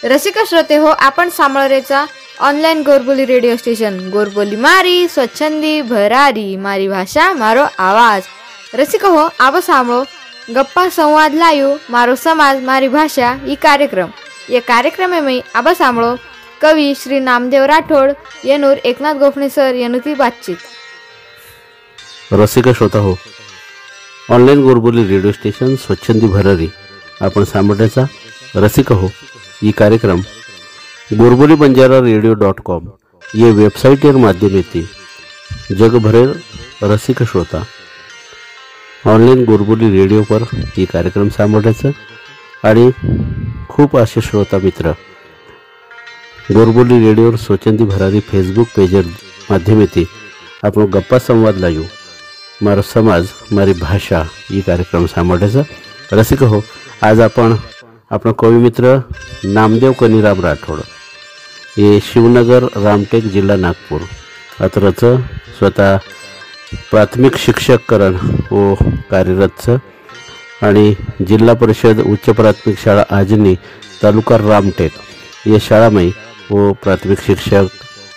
रसिक श्रोते हो, आपण सांभाळरेचा ऑनलाईन गोरबोली रेडिओ स्टेशन गोरबोली मारी स्वच्छंदी भरारी मारी भाषा मारो आवाज। रसिक हो, आप सांभळो गप्पा संवाद लायू मारो समाज मारी भाषा ई कार्यक्रम। ये कार्यक्रम में आप सांभळो कवि श्री नामदेव राठोड येनूर एकनाथ गोफणे सर येनुती बातचीत। रसिक श्रोता हो, ऑनलाईन गोरबोली रेडिओ स्टेशन स्वच्छंदी भरारी आपण सांभाळण्याचा रसिक हो ये कार्यक्रम गोरबोली बंजारा रेडियो.com ये वेबसाइट माध्यम जगभरेर रसिक श्रोता ऑनलाईन गोरबोली रेडिओ पर ये कार्यक्रम सांभाळण्याचं आणि खूप असे श्रोता मित्र गोरबोली रेडिओ स्वच्छंदी भरारी फेसबुक पेजर माध्यम आपण गप्पा संवाद लायू मारो समाज मारी भाषा ये कार्यक्रम सांभाळण्याचा रसिक हो। आज आपण कवि मित्र नामदेव कनीराम राठोड ये शिवनगर रामटेक जिल्हा नागपूर अतरच स्वतः प्राथमिक शिक्षक करण व कार्यरत आणि जिल्हा परिषद उच्च प्राथमिक शाळा आजनी तालुका रामटेक ये शाळामय व प्राथमिक शिक्षक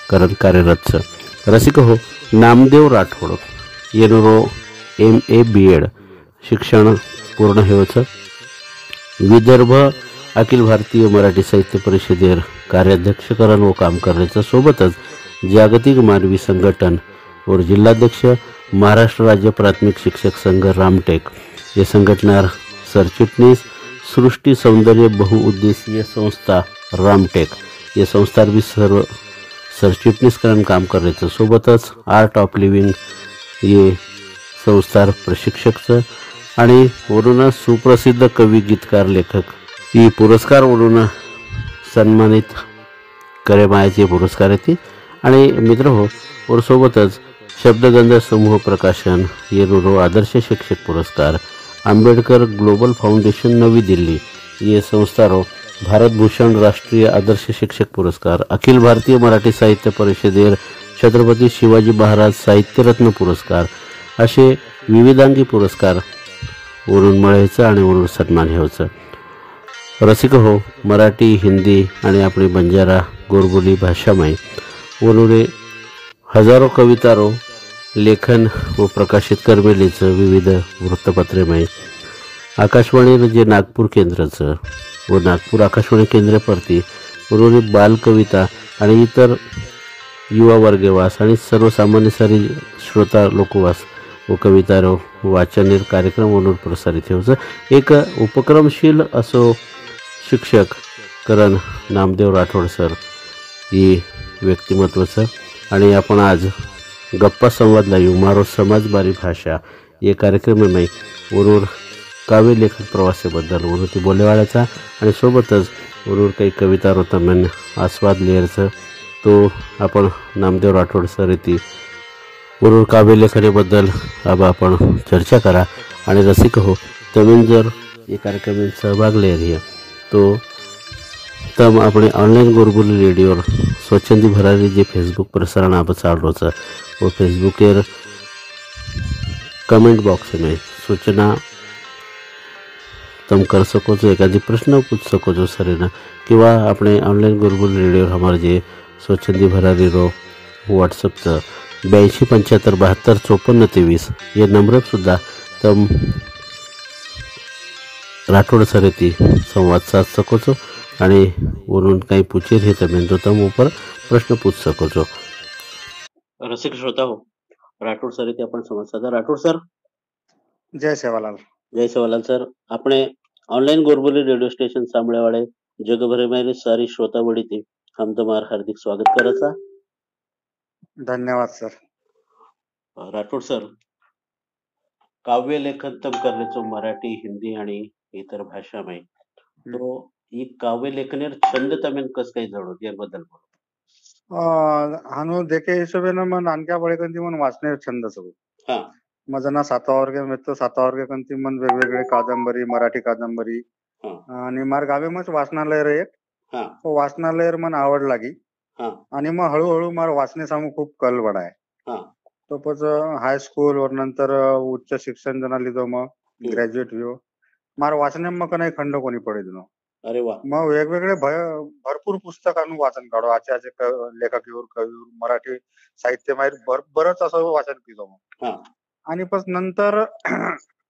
करण कार्यरत रसिक हो। नामदेव राठोड येनुरो MA BEd शिक्षण पूर्ण हेवचं विदर्भ अखिल भारतीय मराठी साहित्य परिषदेर कार्याध्यक्ष करण व काम करण्याच्या सोबतच जागतिक मानवी संघटन और जिल्हाध्यक्ष महाराष्ट्र राज्य प्राथमिक शिक्षक संघ रामटेक ये संघटनार सरचिटणीस सृष्टी सौंदर्य बहुउद्देशीय संस्था रामटेक ये संस्थार भी सरचिटणीस करण काम करण्याचं सोबतच आर्ट ऑफ लिव्हिंग ये संस्थार प्रशिक्षक आणि वरून सुप्रसिद्ध कवी गीतकार लेखक ही पुरस्कार वरून सन्मानित करे मायाचे पुरस्कार येते आणि मित्र हो और सोबतच शब्दगंध समूह प्रकाशन ये रुरो आदर्श शिक्षक पुरस्कार आंबेडकर ग्लोबल फाउंडेशन नवी दिल्ली ये संस्थारो भारत भूषण राष्ट्रीय आदर्श शिक्षक पुरस्कार अखिल भारतीय मराठी साहित्य परिषदेर छत्रपती शिवाजी महाराज साहित्यरत्न पुरस्कार असे विविधांगी पुरस्कार वरून मिळायचं आणि वरून सन्मान घ्यायचं रसिक हो। मराठी हिंदी आणि आपली बंजारा गोरबोली भाषामय वरून हजारो कवितारो लेखन व प्रकाशित करमेलीचं विविध वृत्तपत्रेमय आकाशवाणी जे नागपूर केंद्राचं व नागपूर आकाशवाणी केंद्रावरती वरून बालकविता आणि इतर युवा वर्गवास आणि सर्वसामान्य सारी श्रोता लोकवास व कवितारो वाचनेर कार्यक्रम म्हणून प्रसारित होतं एक उपक्रमशील असो शिक्षक करण नामदेव राठोड सर ही व्यक्तिमत्वाचं आणि आपण आज गप्पा संवाद लायू मारो समाज बारी भाषा ये कार्यक्रम में वरून काव्य लेखन प्रवासाबद्दल वरून ती बोलेवाड्याचा आणि सोबतच वरून काही कविता रोतमन आस्वाद लिहायचं तो आपण नामदेव राठोड सर येते वरून काव्य लेखनाबद्दल अब आपण चर्चा करा आणि रसिक हो तुम्ही जर ये कार्यक्रम में सहभाग ले रही है तो तम अपने ऑनलाइन गोरबोली रेडियो स्वच्छंदी भरारी जे फेसबुक प्रसारण आप चालू वो फेसबुकेर कमेंट बॉक्स में सूचना तुम कर सको जो एखादी प्रश्न पूछ सको जो सर किंवा अपने ऑनलाइन गोरबोली रेडियो हमारे जे स्वच्छंदी भरारी रो व्हॉट्सअप 8275725423 ये नंबर सुद्धा तम राठोड सर येती संवाद साध सको छो आणि वरून काही पूछे रहे तमें तो तम ऊपर प्रश्न पूछ सको छो। रसिक श्रोता हो, राठोड सर येते आपण संवाद साधा। राठोड सर जय सेवालाल। जय सेवालाल सर, अपने ऑनलाइन गोरबोली रेडियो स्टेशन सांभळे वाले जगभर में सारी श्रोता बड़ी थी हम तुम्हार हार्दिक स्वागत कराचा। धन्यवाद सर। राठोड सर, काव्य लेखन तम करने चो मराठी हिंदी आणि इतर भाषा में तो ये काव्य लेखनेर छंद तमें कस काही जडो याबद्दल बोलो। हानु देखे हिशोबे न मन आणक्या बळेकंती मन वाचनेर छंद सगळं हां माझं ना 7वा वर्ग में तो 7वा वर्ग कंती मन वेगवेगळे कादंबरी मराठी कादंबरी आणि मार गावे मग वाचनालय रे एक हां तो वाचनालय मन आवड लागी हां आणि मग हळूहळू मार वाचने सामू खूप कल बढाय हां तो पच हाय स्कूल और नंतर उच्च शिक्षण जना लीधो मग ग्रॅज्युएट व्यो मार वाचने मग नाही खंड कोणी पडे दिनो अरे वा. मग वेगवेगळे भरपूर पुस्तकांનું वाचन काढो. आजचे लेखकावर, कवीवर, मराठी साहित्य माहीत बरंच असं वाचन केलं मग. हा आणि पण नंतर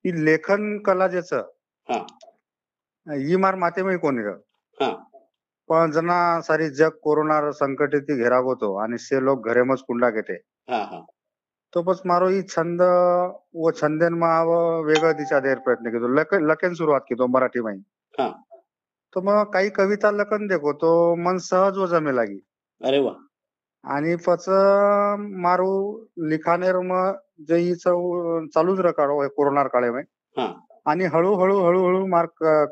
ही लेखन कला ज्याचं हा ही मार मातेमय कोणी ग. हा पण जना सारी जग कोरोना संकट ती घेराव होतो आणि से लोक घरे मच कुंडा घेते. हा हा तो बस मारो ही छंद व छंदेन माव वेगळं दिशा द्यायला प्रयत्न केलो. लखेन सुरुवात केलो मराठी माही. हा. तो मग काही कविता लखन देखो तो मन सहज व जमे लागी. अरे वा. आणि पच मारू लिखाणेर मग जे चालूच रकाडो कोरोना काळे में. हा आणि हळूहळू मार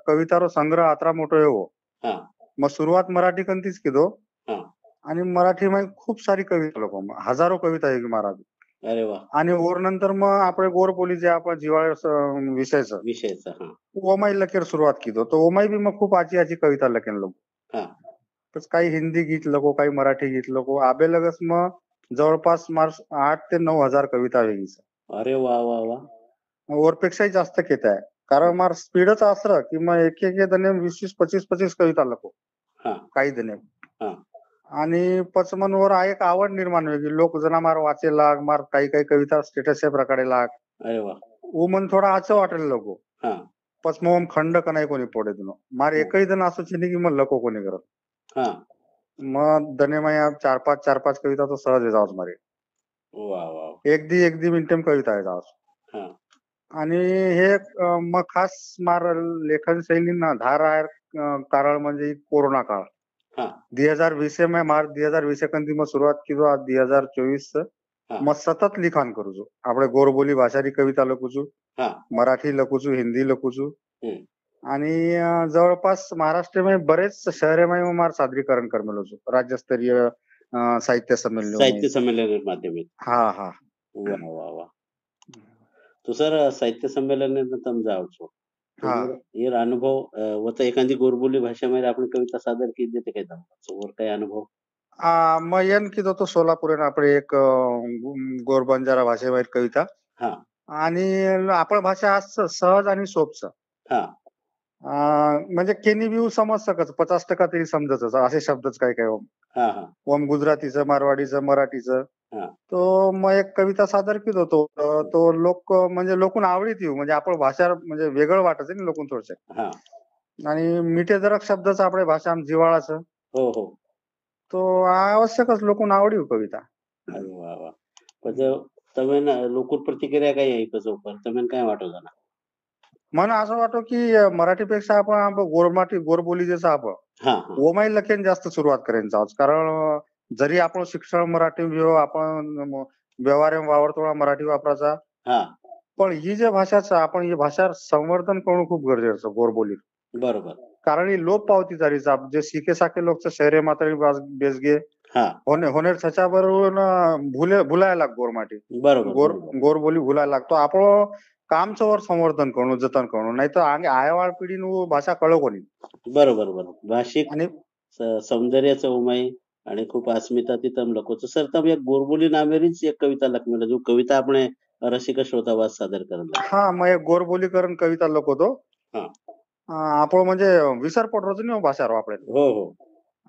कवितारो संग्रह आत्रा मोठो येवो. हा मग सुरुवात मराठी कंतीच केलो. हा. आणि मराठी मध्ये खूप सारी कविता लोक हजारो कविता आहे की महाराज. अरे वा. आणि ओर नंतर मग आपण गोरबोली जे आपण जिव्हाळ्या विषयचं विषयचा. हा ओमाई लकेर सुरुवात केली. तो ओमाई बी मग खूप आजी कविता लकेन लोक. हा काही हिंदी गीत नको, काही मराठी गीत नको. आबे लगस मग जवळपास 8 ते 9 हजार कविता वेगळीच. अरे वा वा वा. ओरपेक्षाही जास्त घेत आहे. कारण मार स्पीडच असलं की मग एक दने 20 25 कविता लको. हा काही दने. हा आणि पचमनवर एक आवड निर्माण होईल. लोक जना मार वाचे लाग, मार काही कविता स्टेटसच्या प्रकारे लाग. अरे वा. वो मन थोडा आचं वाटेल लोक. हा पचमोम खंड का नाही कोणी पोडे तुन. मार एकही जण असं चिनी की मग लको कोणी करत. हा. मग दने माया 4-5 कविता तो सहज आहे जावच मारे. वा वा. एक दी मिनिटम कविता आहे जावच. हा आणि हे मग खास मार लेखन शैलींना धार आहे कारण म्हणजे कोरोना काळ. हा 2020 में मार 2020 कंती मग सुरुवात केलो. आज 2024 हा मग सतत लिखाण करू छो. આપણે गोरबोली भाषारी कविता लखू છું, हा. मराठी लखू છું, हिंदी लखू છું. हम्म. आणि जवळपास महाराष्ट्रामध्ये बरेच शहरामध्ये मार सादरीकरण करमेलो છું. राज्यस्तरीय साहित्य संमेलन. साहित्य संमेलन माध्यमिक. हा हा. वा वा वा. तो सर साहित्य संमेलन तम जाओ છો. हा. ये अनुभव व तर एखादी गोरबोली भाषेमध्ये आपण कविता सादर केली देते काय वर काय अनुभव. मग येन की तो सोलापूर आपले एक गोरबंजारा भाषेमध्ये कविता. हा आणि आपण भाषा आज सहज आणि सोपच. हा म्हणजे केनी व्यू समज सकत 50% तरी समजतच असे शब्दच काय काय ओम. हा हा ओम गुजरातीचं, मारवाडीचं, मराठीचं. हा. तो मग एक कविता सादर केलो होतो. तो लोक म्हणजे लोकून आवडीत येऊ म्हणजे आपण भाषा म्हणजे वेगळं वाटत ना लोकून थोडस. हा. आणि मिठे जरक शब्दच आपल्या भाषा जिव्हाळाचं. हो हो. तो आवश्यकच लोकून आवडी कविता. अरे वा वा. પછી તમે લોકો प्रतिक्रिया काय आहे कसं તમે काय वाटत ना. मला असं वाटतं की मराठीपेक्षा आपण गोरबोली जसं आपण हा हा ओमाई लखेन जास्त सुरुवात करेन जाऊच. कारण जरी आपण शिक्षण मराठी आपण व्यवहार वावरतो मराठी वापरायचा. हा. पण ही जे भाषाचं आपण ही भाषा संवर्धन करणं खूप गरजेचं गोरबोली. बरोबर. कारण ही लोप पावती झाली जे शिके साके लोक शहरे मात्र बेसगे हा होणे छच्याबरोबर भुलायला लाग गोरमाटी. बरोबर. गोरबोली भुलायला लागतो. आपण कामचं वर संवर्धन करणं जतन करणं नाही तर आयवाळ पिढी भाषा कळो कोणी. बरोबर बरोबर. भाषिक आणि सौंदर्याचं उमाई आणि खूप अस्मिता तिथं लखोचं सर તમે એક गोरबोली नामेरीच एक कविता लखमेला जो कविता આપણે રસિક શ્રોતાવાસ સાદર કરેલા. हा मग एक गोरबोलीकरण कविता लखवतो. हा. आपण म्हणजे विसर पडरोच नाही भाषावर आपले. हो हो.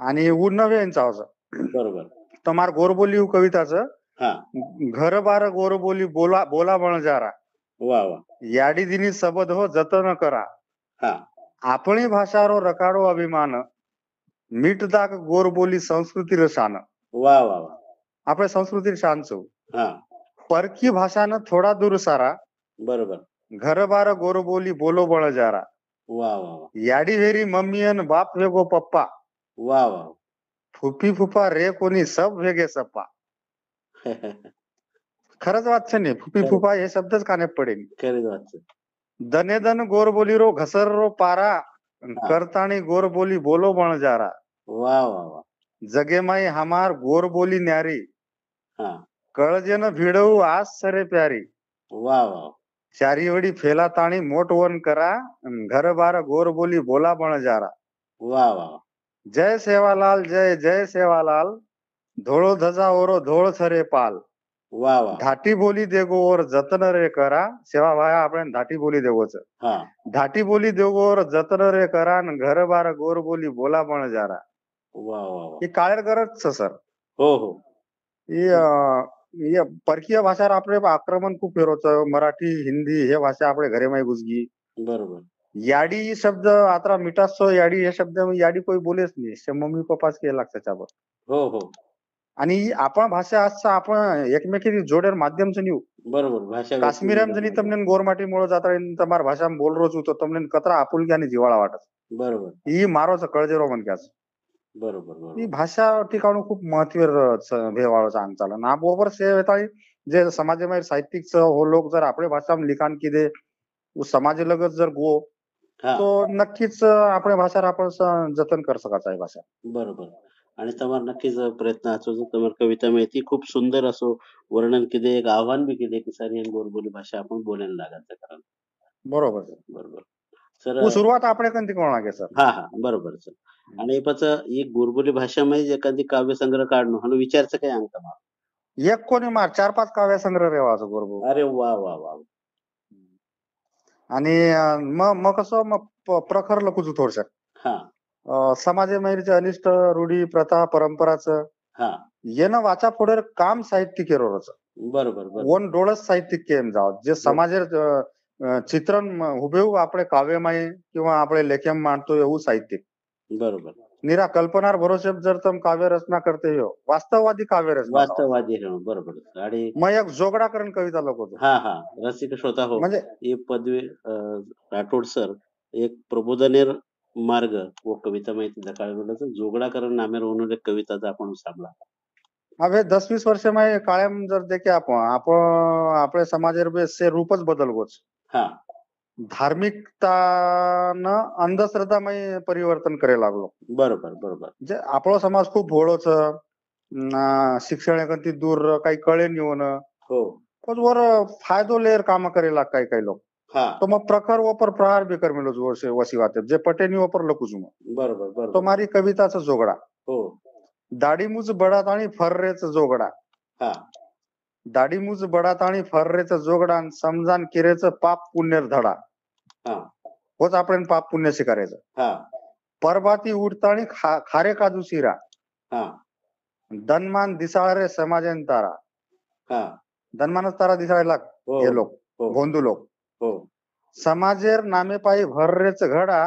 आणि ऊन नव्हे यांचा बरोबर. તમાર गोरबोली कविताचं हा. घर बार गोरबोली बोला बोला बणजारा. वा वा. याडी दिनी सबद हो जतन करा. हा. आपणी भाषारो रकाडो अभिमान. मीठ दाग गोरबोली संस्कृती शान. वा वा वा. आपल्या संस्कृती शान छो. हा. परकी भाषानं थोडा दूर सारा. बरोबर. घर बार गोरबोली बोलो बणजारा. वा वा वा. याडी वेरी मम्मी अन बाप वेगो पप्पा. वा वा. फुफी फुफा रे कोणी सब वेगे सप्पा. खरंच वाचन नाही. फुफी फुफा हे शब्दच कानात पडेल. खरंच वाचन. दने दन गोरबोली रो घसर रो पारा. करताणी गोरबोली बोलो बणजारा. वा वा वा. जगे माई हमार गोरबोली न्यारी. हा. कळजेन भिडवू आज सरे प्यारी. वा वा. चारी वडी फेला ताणी मोठ वन करा. घर बार गोरबोली बोला बणजारा. वा वा. जय सेवालाल जय जय सेवालाल. धोळो धजा ओरो धोळ सरे पाल. वा वा. धाटी बोली देगोवर जतन रे करा, सेवा भाया आपण धाटी बोली देगोच. हा धाटी बोली देगोवर जतन रे करा न घर बार गोर बोली बोला पण जारा. वा वा वा. ही काळेर गरज सर. हो हो. ही परकीय भाषार आपले आक्रमण खूप फेरोचं. मराठी हिंदी हे भाषा आपले घरे माही घुसगी. बरोबर. याडी शब्द आता मिठासो याडी हे शब्द याडी कोई बोलेच नाही. शे मम्मी पप्पाच के लागतं त्याच्यावर. हो हो. आणि आपण भाषा असं आपण एकमेकी जोडेर माध्यम से न्यू बरोबर. भाषा काश्मीरम जनी तमने गोरमाटी मोळ जाता તમાર ભાષામાં બોલ રહ્યો છું તો તમને કતરા આपुલકી અને જીવાળા વાટે. बरोबर ઈ મારો કળજેરો મન ક્યાસ. बरोबर ही बरोबर. भाषा ठिकाणू खूप महत्त्वेर भेवाळो सांग चालन. आ बरोबर से वेताळी जे समाजमय साहित्यिक हो लोक जर आपल्या भाषाમાં लिखाण किदे समाज लगत जर गो हा तो नक्कीच आपल्या भाषार आपण जतन कर सकाच आहे भाषा. बरोबर. आणि તમારે नक्कीच प्रयत्न असो जो તમારી कविता माहिती खूप सुंदर असो वर्णन किती एक आव्हान बी किती की सारी गोरबोली भाषा आपण बोलायला लागायचं कारण. बरोबर. बरोबर सर. હું सुरुवात આપણે કંથી કોણ લાગે સર. हा हा बरोबर सर. आणि पच एक गोरबोली भाषामध्ये एखादी काव्यसंग्रह काढणं हा विचारचं काय अंक मला. एक कोणी मार 4-5 काव्य संग्रह रेवाचो बरोबर. अरे वा वा वा. आणि मग कसं मग प्रखर लखूच थोडसं. हा समाजमयचे अनिष्ट रूढी प्रथा परंपराचं हा येणं वाचा पुढे काम साहित्य केरोच. बरोबर बरोबर. ओन डोळस साहित्य केम जाव जे समाजेर चित्रण हुबेहू આપણે કાવ્યમય किंवा આપણે લેખેમ मांडतो એવું साहित्य. बरोबर. निरा कल्पनार भरोसे जर तुम काव्य रचना करते हो वास्तववादी काव्य रचना. वास्तववादी आहे बरोबर. आणि मग एक जोगडाकरण कविता लोक होतो. हा हा रसिक श्रोता हो म्हणजे ये पदवी राठोड सर एक प्रबोधनेर मार्ग व कविता माहिती दकाळ जोगडाकरण नामेर होणार एक कविताचा आपण सामला. હવે 10-20 વર્ષમાં કાયમ જર દેખે आपण આપણે समाजेर से रूपच बदल गोच. हा धार्मिकतानं अंधश्रद्धामय परिवर्तन करायला लागलो. बरोबर बरोबर. जे आपला समाज खूप भोळोच शिक्षणाकंती दूर काही कळे निवण हो पण वर फायदो लेर काम करेला काही काही लोक. हा तो मग प्रखर वपर प्रहार बेकर मिळो वर्षे वसी वाटे जे पटेनी वपर लखूच मग बरोबर तो बरोबर. मारी कविताचा जोगडा. हो दाढीमूज बडात आणि फर्रेच जोगडा. हा दाढीमूज बडात आणि फर्रेच जोगडा आणि समजान किरेचं पाप पुण्यर धडा. हा होच आपण पाप पुण्य शिकारायचं. हा परबाती उडताणी खारे काजू शिरा. हा धनमान दिसाळ रे समाजेन तारा. हा धनमानच तारा दिसायला हो हे लोक हो भोंदू लोक. हो समाजेर नामे पायी भर्रेच घडा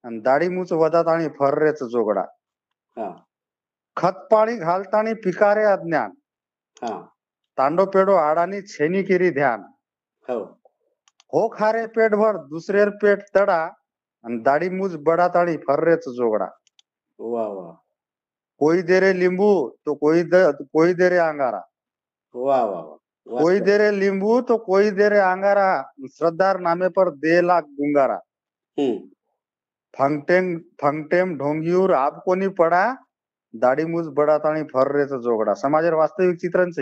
आणि दाढीमूच वदात आणि फर्रेच जोगडा. हा खतपाणी घालतानी पिकारे अज्ञान. हा तांडो पेडो आडानी छेनी किरी ध्यान. हो हो खारे पेट भर दुसरेर पेट तडा आणि दाढीमूज बडात आणि फर्रेच जोगडा. वा वा कोई दे रे लिंबू तो कोई दे रे अंगारा. वा वा वा. कोई दे रे लींबू तो कोई दे रे अंगारा. श्रद्धार नामे पर दे लाख गुंगारा. हम्म फंगटेम फंगटेम ढोंगियूर आप कोणी पडा. दाढीमूज बडात आणि फर्रेच जोगडा. समाजेर वास्तविक चित्रणच.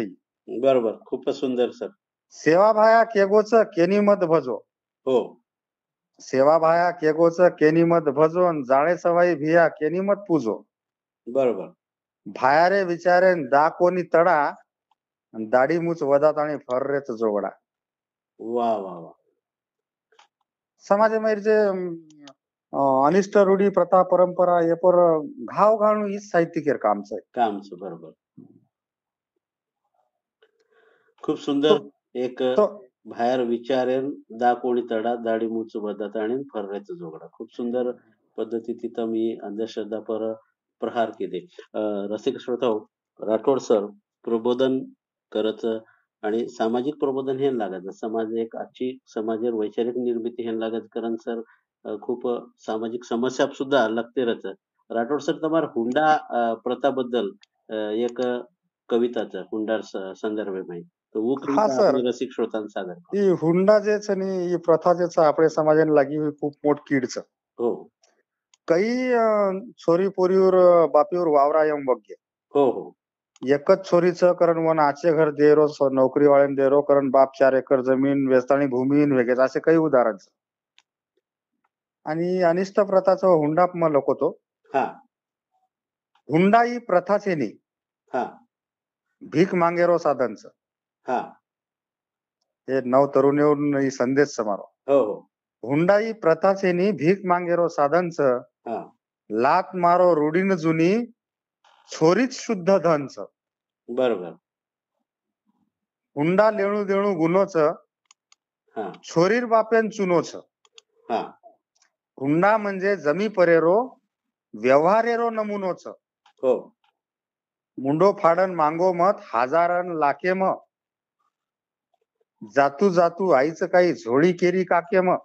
बरोबर खूपच सुंदर सर. सेवा भाया केगोच केनी मत भजो. हो सेवा भाया केगोच केनी मत भजो आणि जाळे सवाई भिया केनी मत पूजो. बरोबर भायारे विचारे दा कोणी तडा आणि दाढीमूच वदात आणि फर्रेच जोगडा. वा वा वा. समाजामध्ये जे अनिष्ट रूढी प्रथा परंपरा हे पर घाव घालून हीच साहित्यिकेर कामचं आहे. कामचं बरोबर. खूप सुंदर एक तो बाहेर विचारेन दा कोणी तडा दाढी मूच बदत आणि फर्रेचं जोगडा. खूप सुंदर पद्धती तिथं मी अंधश्रद्धा पर प्रहार केले. रसिक श्रोता हो, राठोड सर प्रबोधन करत आणि सामाजिक प्रबोधन हे लागायचं. समाज एक आजची समाजेर वैचारिक निर्मिती हे लागायचं कारण सर खूप सामाजिक समस्या सुद्धा लागतेच. राठोड सर तुम्हाला हुंडा प्रथाबद्दल एक कविताचं हुंडार संदर्भ माहिती तर वो हा कविता सर आपण रसिक श्रोतांना सादर करू. ही हुंडा जेच आणि ही प्रथा जेच आपल्या समाजाने लागी ही खूप मोठ कीडच. हो काही छोरी पोरीवर बापीवर वावरा येऊन बघे. हो हो एकच छोरीचं कारण वन आचे घर देरो नोकरी वाळ्यान देरो कारण बाप 4 एकर जमीन वेस्तानी भूमीन वेगेच असे काही उदाहरण. आणि अनिष्ट प्रथाचं हुंडा मग लोक होतो. हा हुंडा ही प्रथाचे नाही हा भीक मागेरो साधनच. हा. हे नव तरुणीवर संदेश समारोह. हो हो. हुंडाई प्रथासेनी भीक मागेरो साधनच, हा. लात मारो रूढीन जुनी, छोरीच शुद्ध धनच. बरोबर. हुंडा लेणू देणू गुन्होच, हा. छोरीर बापेन चुनोच. हा. हुंडा म्हणजे जमी परेरो, व्यवहारेरो नमुनोच. हो. मुंडो फाडन मांगो मत, हजारन लाखे म. जातू जातू आईचं काही झोळी केरी काके म.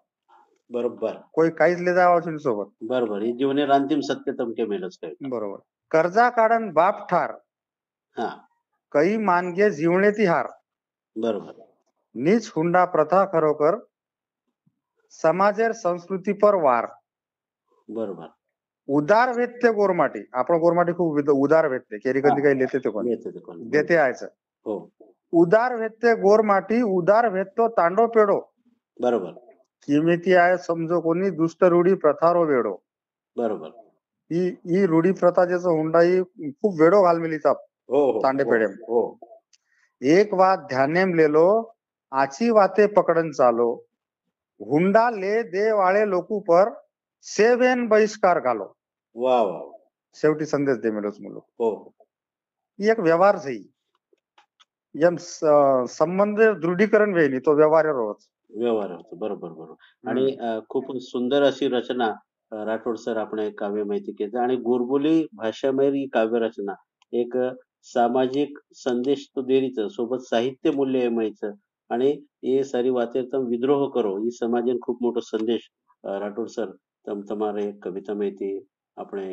बरोबर. कोई काहीच ले जावा सोबत. बरोबर. ही जीवनेर अंतिम सत्य तुमके मेलच काय. बरोबर. कर्जा काढन बाप ठार, हा. कई मानगे जीवणे ती हार. बरोबर. नीच हुंडा प्रथा खरोखर, समाजेर संस्कृती पर वार. बरोबर. उदार भेटते गोरमाटी. आपण गोरमाटी खूप उदार भेटते. केरी कधी काही लेते ते कोण येते ते कोण. देते आयचं. हो. उदार भेटते गोरमाटी, उदार भेटतो तांडो पेडो. बरोबर. किमिती आहे समजो कोणी, दुष्ट रूढी प्रथारो वेडो. बरोबर. ही रूढी प्रथा ज्याचं हुंडा ही खूप वेडो घालमेलीचा हो हो. तांडे हो, पेडे. हो. एक बात ध्यानेम लेलो, आची वाते पकडन चालो. हुंडा ले दे वाळे लोकू पर, सेवेन बहिष्कार घालो. वा वा. शेवटी संदेश दे मेलोच मुलं. हो. ही एक व्यवहार છે. એમ संबंध दृढीकरण वेळी तो व्यवहार रोज. व्यवहार होतो. बरोबर बरोबर. आणि खूप सुंदर अशी रचना राठोड सर आपण एक काव्य माहिती केलं आणि गोरबोली भाषामय ही काव्य रचना एक सामाजिक संदेश तो देरीचं सोबत साहित्य मूल्य एमायचं आणि એ સારી વાતે તમ વિદ્રોહ કરો એ સમાજને ખૂબ મોટો સંદેશ રાઠોડ સર તમારે એક કવિતા માહિતી આપણે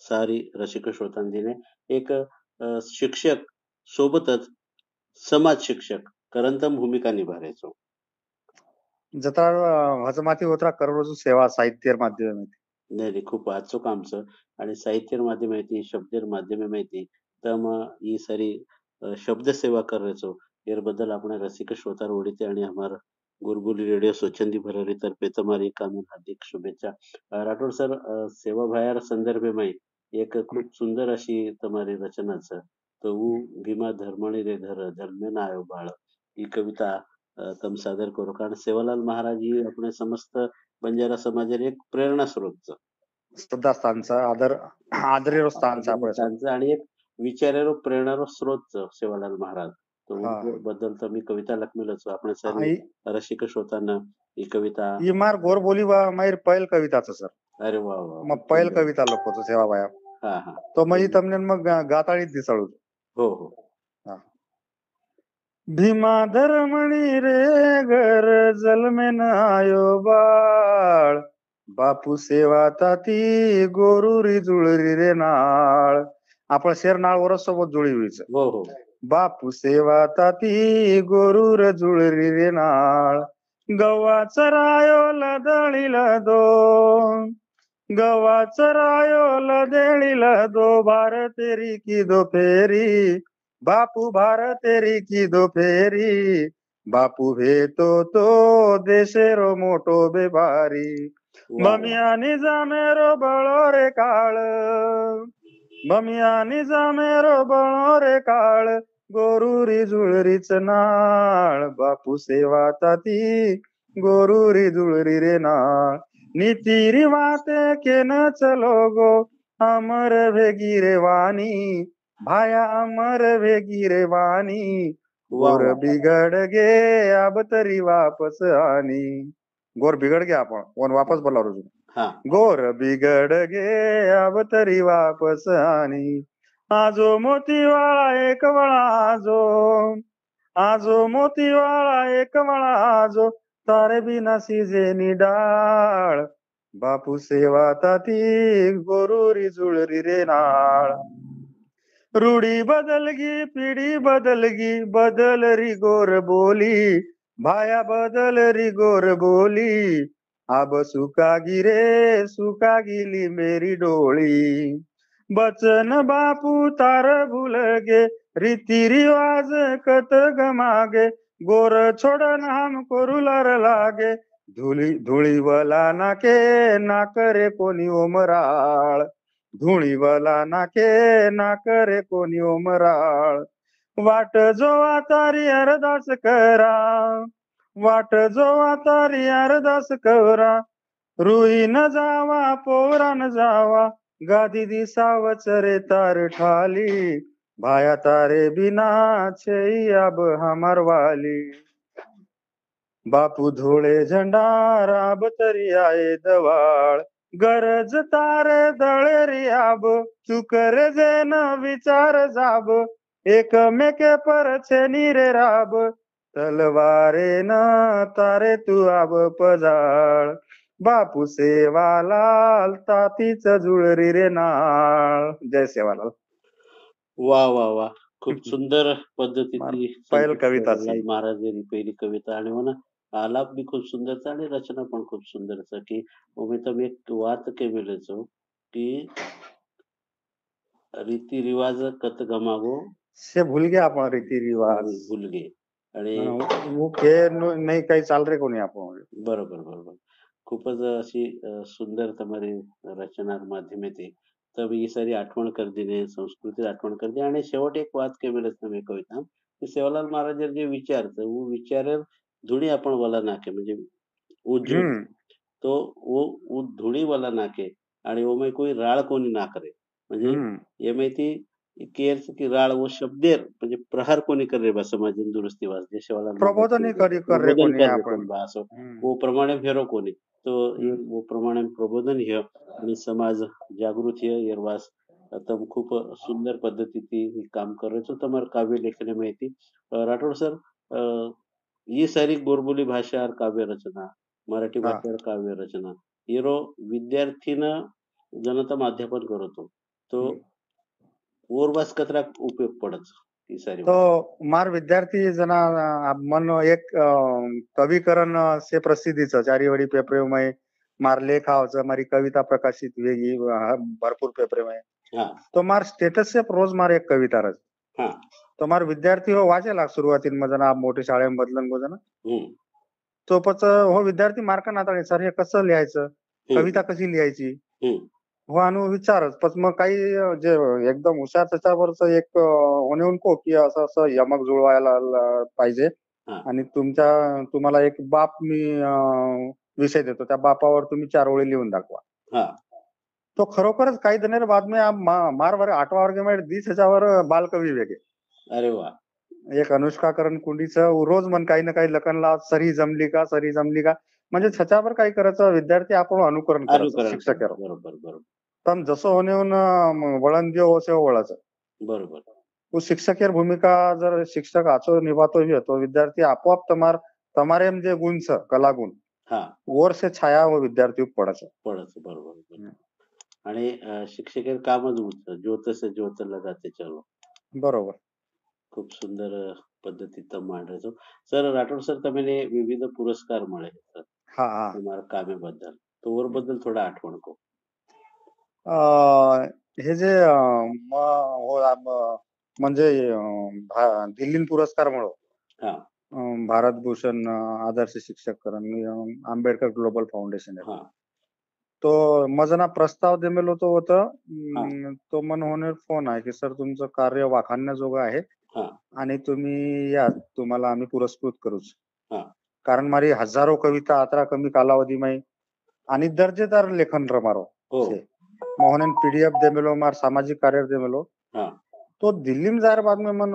સારી રસિક શ્રોતાંધીને એક शिक्षक सोबतच समाज शिक्षक करंतम भूमिका निभारायचो. जत्रा हजमाती होत्रा करोडो सेवा साहित्य माध्यम. नाही नाही खूप आजचं कामचं आणि साहित्य माध्यम माहिती शब्द माध्यम माहिती तर मग ही सारी शब्द सेवा करायचो याबद्दल આપણે રસિક શ્રોતા ઓડીતે અને અમારા ગુરગુલી રેડિયો સ્વચ્છંદી ભરારી તરફે તમારી કામે હાર્दिक શુભેચ્છા. રાઠોડ સર સેવા ભાયાર સંદર્ભમાં એક ખૂબ સુંદર અशी તમારી રચના છે. તો હું ભીમા ધર્મણી રે ઘર જન્મે ના આવ્યો બાળ ही कविता તમે સાદર કરો કારણ સેવાલાલ મહારાજ ही આપણે સમસ્ત बंजारा समाजाला एक प्रेरणा स्रोत श्रद्धास्थानचा आदरेरो स्थानचा आपण आणि एक विचारारो प्रेरणारो स्रोत सेवालाल महाराज तो बद्दल तर मी कविता लखमेलच आपण सारी रसिक श्रोतांना ही कविता ही मार गोर बोली माहीर पहिल कविताचं सर. अरे वा वा. मग पहिल कविता लखोतो सेवाबाया. हा हा. तो म्हणजे તમને मग गाताळीत दिसळू. हो हो. भीमा धर्मणी रे घर जलमेन आयो बाळ, बापू सेवा ताती गोरुरी जुळरी रे नाळ. आपण शेर नाळ वर सोबत जुळी व्हायचं. हो हो. बापू सेवा ताती गोरुर जुळरी रे नाळ. गव्हाचं रायो लदळीला दो, गव्हाचं रायो लदळीला दो, भारतेरी की दो फेरी, बापू भारतेरी की दो फेरी, बापू भेतो तो देशेरो मोठो बेभारी. ममियानी जामेरो बळो रे काळ, ममियानी जामेरो बळो रे काळ, गोरुरी जुळरीच नाळ, बापू सेवा ताती गोरुरी जुळरी रे नाळ. नीती वाते केन चलो गो, अमर भेगी रे वाणी, भाया अमर भेगी रे वाणी, गोर बिघड गे अब तरी वापस आनी. गोर बिघड गे आपण कोण वापस बोला रोज. गोर बिघड गे अब तरी वापस आनी. आजो मोतीवाळा एक वळा आजो, आजो मोतीवाळा एक वळा आजो, तारे बिना सिजे डाळ, बापू सेवा ताती गोरुरी जुळरी रे नाळ. रूढी बदलगी पिढी बदलगी, बदल री गोर बोली, भाया बदल री गोर बोली, अब सुकागी रे सुका गेली मेरी डोळी. बचन बापू तार भूल गे, रीती रिवाज कत गमागे, गोर छोडन हम कोरुलार लागे, धुळीवला नाके ना करे कोणी ओमराळ, धुळीवला नाके ना करे कोणी ओमराळ. वाट जो तारी अरदास करा, वाट जो तारी अरदास करा, रुई न जावा पोरा न जावा, गादी दिसावच रे तार ठाली, भाया तारे बिना छे अब हमार वाली. बापू धोळे झंडा राब तरी आये दवाळ, गरज तारे दळेरी आब, चुकर जेन विचार जाब, एकमेके पर छेनी रे राब, तलवारे न तारे तू आब पजाळ, बापू सेवालाल तातीच जुळरी रे नाळ. जय सेवालाल. वा वा वा, खूप सुंदर पद्धतीची पहिल संत कविता सेवालाल महाराज यांनी पहिली कविता आणि म्हणा आलाप बी खूप सुंदरचा आणि रचना पण खूप सुंदरचा की मी तर एक वात के मिले छो की रीती रिवाज कत गमागो से भूल गया आपण रीती रिवाज. भूल गे आणि वो के नाही काही चाल रे कोणी आपण. बरोबर बरोबर खूपच अशी सुंदर તમારી રચના માધ્યમેથી तब ये सारी आठवण कर देणे संस्कृती आठवण कर दे आणि शेवट एक वाद केवलच नव्हे कविता की सेवालाल महाराज जे विचारतं वो विचार धुणी आपण वाला नाके म्हणजे वो जो तो वो धुणी वाला नाके आणि वो में कोई राळ कोणी ना करे म्हणजे ये माहिती केअर्स की राळ वो शब्देर म्हणजे प्रहार कोणी करे बा समाजीन दुरुस्ती वाज जे सेवालाल प्रबोधन करे कोणी आपण. बा असं वो प्रमाणे फेरो कोणी तो वो प्रमाणे प्रबोधन हे आणि समाज जागृत हे यरवास तब खूप सुंदर पद्धतीથી काम કરો છો તમારા કાવ્ય લેખને માહિતી રાઠોડ સર ये सारी गोरबोली भाषा और काव्य रचना मराठी भाषा और काव्य रचना हिरो विद्यार्थीनं जनता माध्यपन करतो तो ओरवास कतरा उपयोग पडच ही सारी तो मार विद्यार्थी जना मन एक कविकरण से प्रसिद्धीच चारीवडी पेपरे में मार लेख आवच मारी कविता प्रकाशित वेगी भरपूर पेपरे में तो मार स्टेटस से रोज मार एक कविता रच तो मार विद्यार्थी हो वाचेला सुरुवातीन जना मोठी शाळेत बदलन गो जना तो पच हो विद्यार्थी मार्क नाताळे सर हे कसं लिहायचं कविता कशी लिहायची हो अनु विचारच पण मग काही जे एकदम हुशार त्याच्यावरच एक होणे उनको की असं असं यमक जुळवायला पाहिजे आणि तुम्हाला एक बाप मी विषय देतो त्या बापावर तुम्ही 4 ओळी लिहून दाखवा. तो खरोखरच काही दिनेर बाद में मार वर 8वा वर्ग में 20 ह्याच्यावर बालकवी वेगे. अरे वा. एक अनुष्का करण कुंडीचं रोज मन काही ना काही लखनला सरी जमली का म्हणजे त्याच्यावर काही करायचं विद्यार्थी आपण अनुकरण करायचं शिक्षक बरोबर बरोबर तम जसं होणे वळण देव होसे वळाचं बरोबर वो शिक्षक भूमिका जर शिक्षक आचो निभातो ही तो विद्यार्थी आपोआप તમારે એમ જે ગુણ છે કલા ગુણ ઓર से छाया वो विद्यार्थी पडायचं बरोबर आणि शिक्षकेर कामच होतं ज्योतसे ज्योत लगाते चलो बरोबर खूप सुंदर पद्धतीत मांडायचो सर राठोड सर तुम्हाला विविध पुरस्कार मिळे सर तुम्हाला कामेबद्दल तो बद्दल थोडा आठवण को हे जे म्हणजे दिल्ली पुरस्कार मिळो भारत भूषण आदर्श शिक्षक करण आंबेडकर ग्लोबल फाउंडेशन तो मजना प्रस्ताव देमेलो तो होतं तो मन होणे फोन आहे की सर तुमचं कार्य वाखाणण्याजोगं आहे आणि तुम्ही या तुम्हाला आम्ही पुरस्कृत करूच कारण मारी हजारो कविता अतरा कमी कालावधी में आणि दर्जेदार लेखन रमारो मोहन पीडीएफ देमेलो मार सामाजिक कार्य देमेलो तो दिल्ली में जार बाद में मन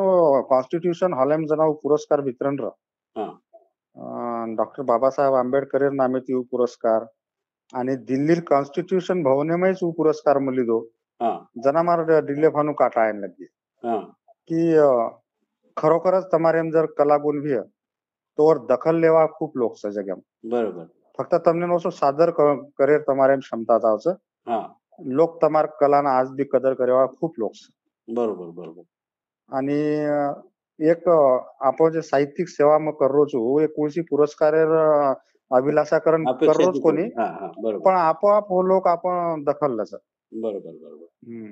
कॉन्स्टिट्यूशन हॉल में जना पुरस्कार वितरण डॉक्टर बाबासाहेब आंबेडकर नामे ती पुरस्कार आणि दिल्ली कॉन्स्टिट्यूशन भवन में पुरस्कार मिली दो जना मार दिल्ली फानू काटा आयन लगी की खरोखरच તમારે जर कला गुण भी तो दखल लेवा खूप लोक છે जग्याम बरोबर फक्त તમને નો सादर करे તમારે क्षमता આવશે लोक તમાર कलाना आज भी कदर करेवा खूप लोक છે बरोबर बरोबर आणि एक आपण जे साहित्यिक सेवा मग करो छो एक कोणसी पुरस्कार अभिलाषाकरण करोच कोणी पण आपोआप हो लोक आपण दखल लस बरोबर बरोबर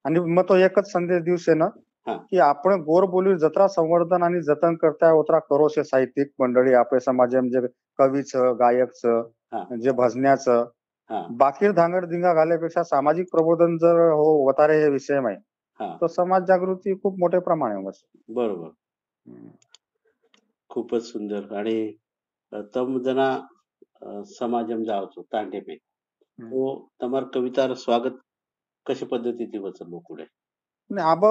आणि मग तो एकच संदेश दिवसे ना की आपण गोर बोली जत्रा संवर्धन आणि जतन करता उतरा करो से साहित्यिक मंडळी आपल्या समाजात जे कवीचं गायकचं जे भजन्याचं बाकी धांगड धिंगा घाल्यापेक्षा सामाजिक प्रबोधन जर हो वतारे हे विषय आहे हा तो समाज जागृती खूप मोठ्या प्रमाणावर. बरोबर. हम्म. खूपच सुंदर. आणि तम जना समाजम जावचो तांडे में हम्म. तो તમાર કવિતાર સ્વાગત कशा पद्धतीने वचलो पुढे. नाही आब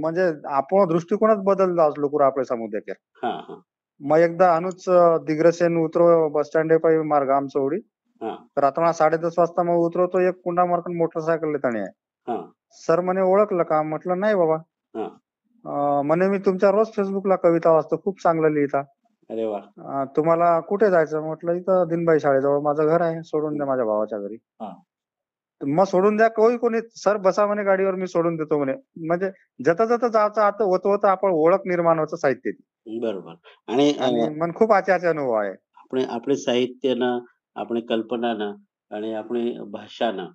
म्हणजे आपण दृष्टिकोनच बदलला असलो कुरा आपल्या समुदायात. हा हा मग एकदा अनुच दिग्रसेन उतरो बस स्टँड पाई मार्ग आमचं उडी. हा तर आता 10:30 वाजता मग उतरवतो, एक कुंडा मार्कन मोटरसायकल त्याने आहे. हा सर म्हणे ओळखलं का? म्हटलं नाही बाबा. हा म्हणे मी तुमच्या रोज फेसबुकला कविता वाचतो, खूप चांगलं लिहिता. अरे वा. तुम्हाला कुठे जायचं? म्हटलं इथं दिनबाई शाळेजवळ माझं घर आहे, सोडून द्या माझ्या भावाच्या घरी. हा मग सोडून द्या, कोणी सर बसा म्हणे गाडीवर, मी सोडून देतो म्हणे. म्हणजे जता जता जायचं आता होत आपण ओळख निर्माण व्हायचं साहित्य. बरोबर. आणि आणि मन खूप आचार्य अनुभव आहे. આપણે આપણે સાહિત્યના, આપણે કલ્પનાના અને આપણી ભાષાના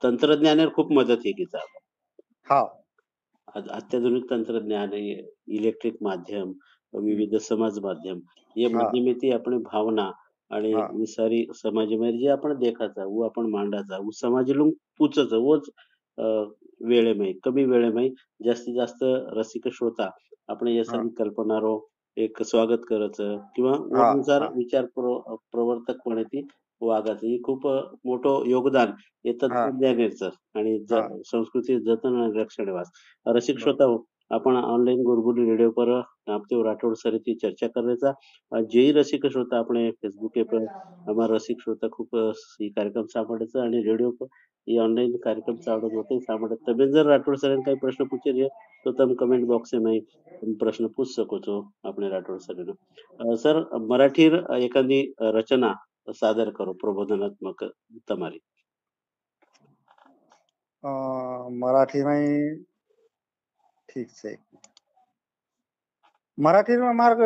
તંत्रज्ञानावर खूप मदत हे घेता. हा अत्याधुनिक तंत्रज्ञान, इलेक्ट्रिक माध्यम, विविध समाज माध्यम, ये हा माध्यमेથી આપણી भावना आणि हा ये सारी समाजामध्ये जे आपण देखाचा वो आपण मांडाचा वो समाजला पूचच वोच वेळेमध्ये कमी वेळेमध्ये जास्तीत जास्त रसिक श्रोता आपण या हा सारी कल्पनारो एक स्वागत करायचं किंवा हा वरनुसार हा विचार प्रवर्तकपणे ती वागायचं. ही खूप मोठं योगदान हे हा तंत्रज्ञानाचं आणि हा संस्कृती जतन आणि रक्षण वास. रसिक बरोबर. श्रोता हो, आपण ऑनलाईन गुरगुली रेडियो पर आपते राठौड़ सर चर्चा करायचा. जेही रसिक श्रोता આપણે ફેસબુક પર અમારા રસિક શ્રોતા ખૂબ એ કાર્યક્રમ સાંભળે છે અને રેડિયો પર એ ઓનલાઈન કાર્યક્રમ સાંભળત હોते સાંભળत. તમે जर राठोड सरांनी काही प्रश्न पूछे रे तो તમે कमेंट बॉक्स में તમે प्रश्न पूछ શકો છો આપણે राठोड सरांना. सर मराठी एखादी रचना सादर करो प्रबोधनात्मक તમારી. मराठीमध्ये ठीक आहे. मराठीમાં मार्ग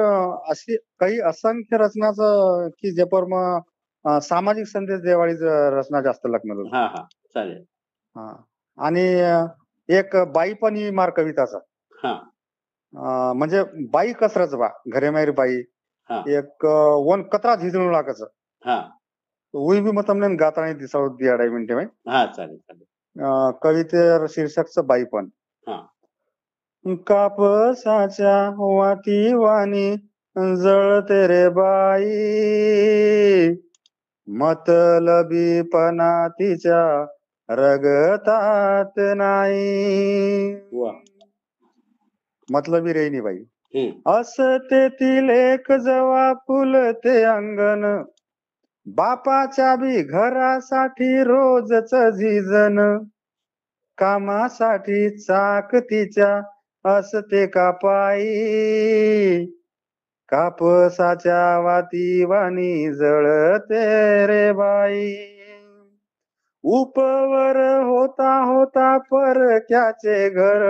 अशी काही असंख्य रचनाचं की जे पर मग सामाजिक संदेश देवाळीच रचना जास्त लागणार होती. हा हा चालेल. हा आणि एक बाई पण ही मार कविताचा. हा म्हणजे बाई कसरच बा घरे माहेर बाई हा एक वन कतरा झिजणू लागायचं. हा उई बी मग તમને गाताणी दिसावत दी अडाई मिनिटे में. हा चालेल चालेल. कवितेर शीर्षकचं बाई पण. हा कापसाच्या वाती वाणी जळते रे बाई, मतलबीपणा तिच्या रगतात नाही. वा. मतलबी रेनी बाई. हम्म असते ती लेक जवा फुलते अंगण, बापाच्या बी घरासाठी रोजच झिजन, कामासाठी चाक तिच्या असते का पायी, कापसाच्या वाती वाणी जळते रे बाई. उपवर होता होता परक्याचे घर,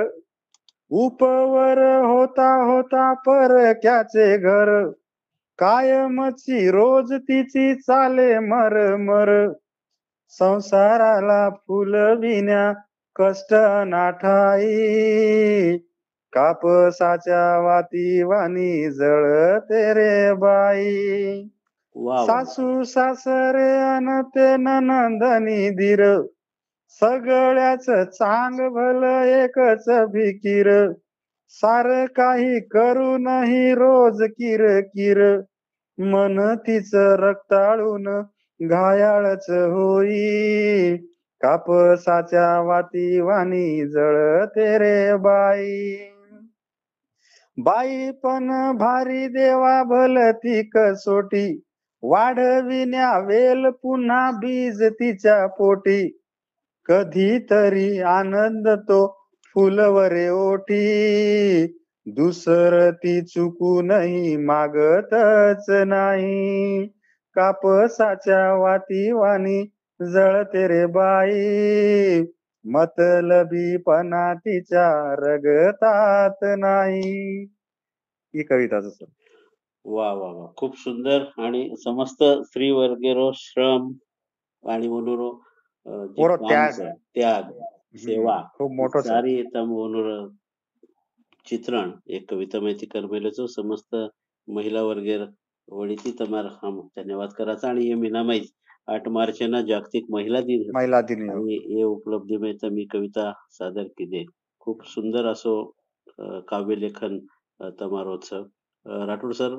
उपवर होता होता परक्याचे घर, कायमची रोज तिची चाले मरमर, संसाराला फुलविण्या कष्ट नाठाई, कापसाच्या वाती वाणी जळते रे बाई. वा वा. सासू सासरे अन ते ननंदनी धीर, सगळ्याच चांग भल एकच भिकीर, सार काही करूनही रोज किर किर, मन तिच रक्ताळून घायाळच होई, कापसाच्या वाती वाणी जळते रे बाई. बाई पण भारी देवा भलती कसोटी, वाढविण्या वेल पुन्हा बीज तिच्या पोटी, कधीतरी आनंद तो फुलवरे ओठी, दुसर ती चुकूनही मागतच नाही, कापसाच्या वाती वाणी जळते रे बाई, मतलबीपणा तिच्या रगतात नाही. ही कविताच सर. वा वा वा. खूप सुंदर. आणि समस्त स्त्री वर्गेरो श्रम आणि मनोरो जे पोरो काम त्याग. છે, त्याग सेवा खूप ही मोठं सर. सारी तम मनोर चित्रण एक कवितामध्ये करमेलेचो समस्त महिला वर्गेर वडीती તમાર हम धन्यवाद करायचा. आणि हे मीनामाई 8 मार्चना जागतिक महिला दिन महिला दिन ह्यो. आणि हे उपलब्धीमध्ये मी कविता सादर केली. खूप सुंदर असो काव्यलेखन તમારો છે રાઠોડ સર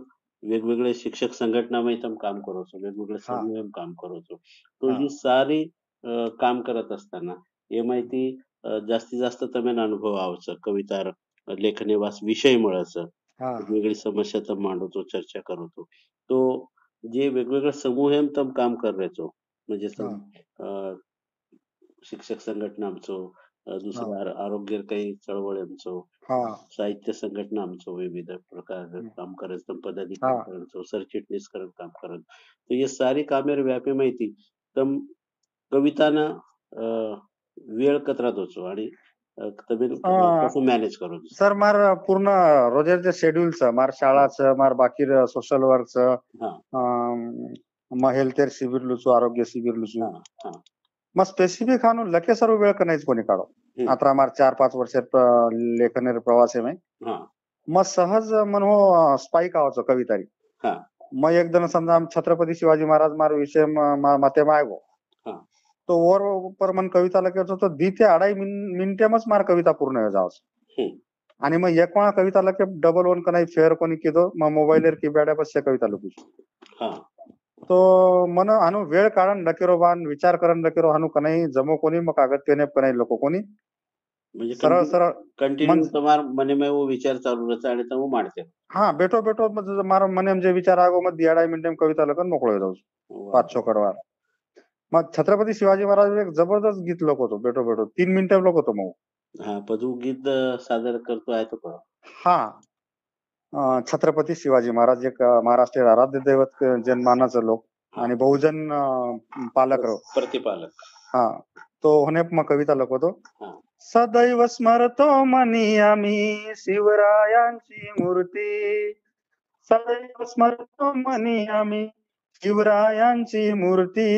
વેગવેગળે શિક્ષક સંગઠનામાં તમે કામ કરો છો વેગવેગળે હા સમૂહ કામ કરો છો તો હા ही सारी काम करत असताना એ માહિતી जास्तीत जास्त તમે અનુભવ આવશે કવિતા લેખન એવા વિષય મળે છે हा वेगवेगळी समस्या તમે માંડો છો चर्चा કરો છો તો જે वेगवेगळे समूह એમ તમે કામ કરે છો म्हणजे हा अं, शिक्षक संघटनांचो हा दुसऱ्या आरोग्य काही चळवळ्यांचो हा साहित्य संघटना आमचो विविध प्रकार काम करत हा पदाधिकारी करणचो सरचिटणीस करत काम करत तो ये सारी कामेर व्यापी माहिती तम कविताना वेळ कतरा दोचो आणि તમે कसं मॅनेज કરો છો સર માર પૂર્ણ રોજેર શેડ્યુલ છે માર શાળા છે માર બાકી સોશિયલ વર્ક છે हा मग हेल्थ शिबिर लुचू आरोग्य शिबिर लुचू हा हा मग स्पेसिफिक हानू लके सर्व वेळ कनायच कोणी काढो हम्म. आता मार 4-5 वर्षात लेखनेर प्रवास आहे हा मग सहज म्हणू स्पाईक आवाचो कवितारी हा मग एकदम समजा छत्रपती शिवाजी महाराज मार विषय माते मागो हा तो वर पर मन कविता लगे तो दी ते 2.5 मिनिटेमच मार कविता पूर्ण हो जावस हम्म. आणि मग एक वेळा कविता लगे डबल वन कनाई फेअर कोणी किदो मग मोबाईल कीपॅड बसच्या कविता लुकू हा तो मन हानू वेळ काढून लकेरो बान विचार करून लकेरो हानू कनाई जमो कोणी मग कागद पेने कनाई लोक कोणी म्हणजे सरळ सरळ कंटिन्यू તમાર મને में वो विचार चालू रहता आणि તમે मांडते हा बेटो बेटो मारा मने जे विचार आगो मग 2.5 मिनिटे कविता लखन मोकळो जाऊ वा. 500 कडवार मग छत्रपती शिवाजी महाराज एक जबरदस्त गीत लोक होतो बेटो बेटो 3 मिनिटं लोक होतो मग हा पदू गीत सादर करतो आहे तो का हा छत्रपती शिवाजी महाराज एक महाराष्ट्र आराध्य दैवत जनमानाचं लोक आणि बहुजन पालक प्रतिपालक हा तो होणे मग कविता लखवतो हा सदैव स्मरतो मनी आम्ही शिवरायांची मूर्ती सदैव स्मरतो मनी आम्ही शिवरायांची मूर्ती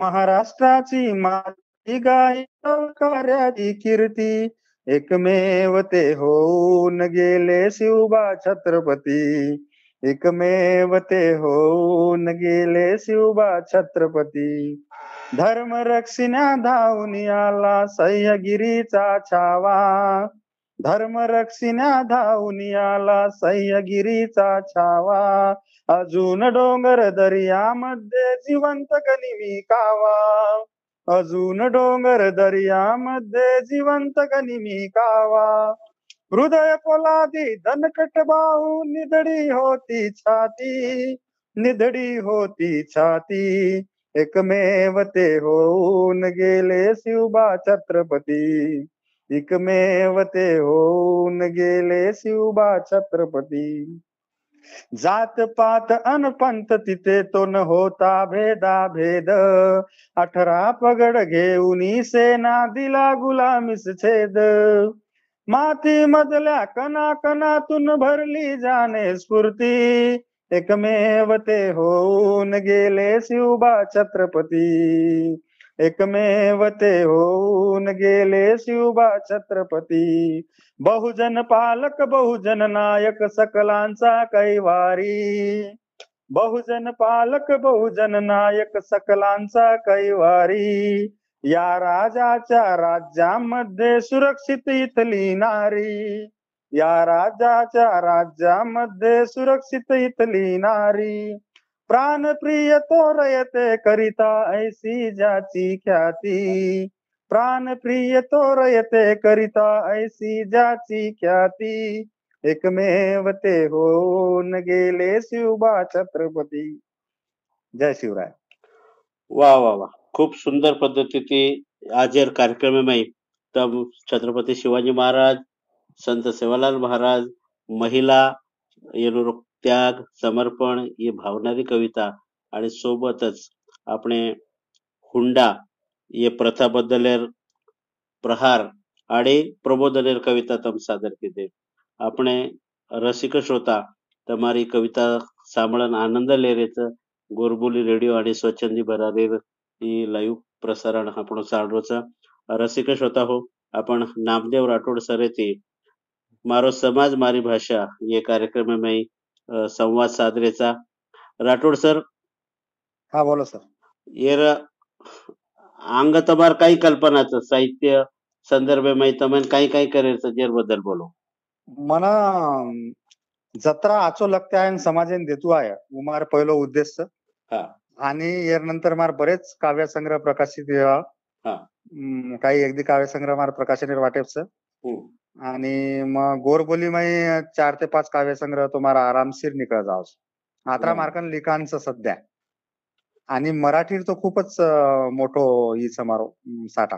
महाराष्ट्राची माती गाई कार्याची कीर्ती एकमेव ते होऊन गेले शिवबा छत्रपती एकमेव ते होऊन गेले शिवबा छत्रपती धर्म रक्षिण्या धावून आला सह्यागिरीचा छावा धर्म रक्षिण्या धावून आला सह्यागिरीचा छावा अजून डोंगर दर्यामध्ये जिवंत गनिमी कावा अजून डोंगर दर्यामध्ये जिवंत गनिमी कावा हृदय पोलादी दणकट बाहू निधडी होती छाती निधडी होती छाती एकमेव ते होऊन गेले शिवबा छत्रपती एकमेव ते होऊन गेले शिवबा छत्रपती जात पात अनपंत तिथे तो न होता भेदा भेद 18 पगड घेऊन सेना दिला गुलामीस छेद माती मधल्या कणा कणातून भरली जाणे स्फूर्ती एकमेव ते होऊन गेले शिवबा छत्रपती एकमेव ते होऊन गेले शिवबा छत्रपती बहुजन पालक बहुजन नायक सकलांचा कैवारी बहुजन पालक बहुजन नायक सकलांचा कैवारी या राजाच्या राज्यामध्ये सुरक्षित इथली नारी या राजाच्या राज्यामध्ये सुरक्षित इथली नारी प्राणप्रिय तोरयते करिता ऐसी ज्याची ख्याती प्राणप्रिय तोरयते करिता ऐसी ज्याची ख्याती एकमेव ते होऊन गेले शिवबा छत्रपती जय शिवराय वा वा वा खूप सुंदर पद्धती आजर कार्यक्रम में तब छत्रपती शिवाजी महाराज संत सेवालाल महाराज महिला येलो त्याग समर्पण ये भावणारी कविता आणि सोबतच આપણે हुंडा ये प्रथाबद्दल प्रहार आणि प्रबोधनेर कविता तम सादर केली આપણે રસિક શ્રોતા તમારી કવિતા સાંભળન આનંદ લેરેच गोरबोली रेडिओ आणि स्वच्छंदी भरारीर ही लाईव्ह प्रसारण आपण चालरोच रसिक श्रोता हो आपण नामदेव राठोड सर येते मारो समाज मारी भाषा ये कार्यक्रम में संवाद सादरेचा राठोड सर हा बोला सर येर अंग तमार काही कल्पनाचं साहित्य संदर्भ माहित मन काही काही करिअरचं जेर बद्दल बोलो. मना जत्रा आचो लगते आहे समाजेन देतू आहे उमार पहिलो उद्देश हा आणि यार नंतर मार बरेच काव्यसंग्रह प्रकाशित व्हावा. हा काही अगदी काव्यसंग्रह मार प्रकाशन वाटेपच हम्म. आणि मग गोरबोलीमाई 4 ते 5 काव्यसंग्रह तुम्हाला आरामशीर निकळ जाव. आत्रा वा. मार्कन लिखाणचं सध्या आणि मराठी तो खूपच मोठो ही समारोह साठा.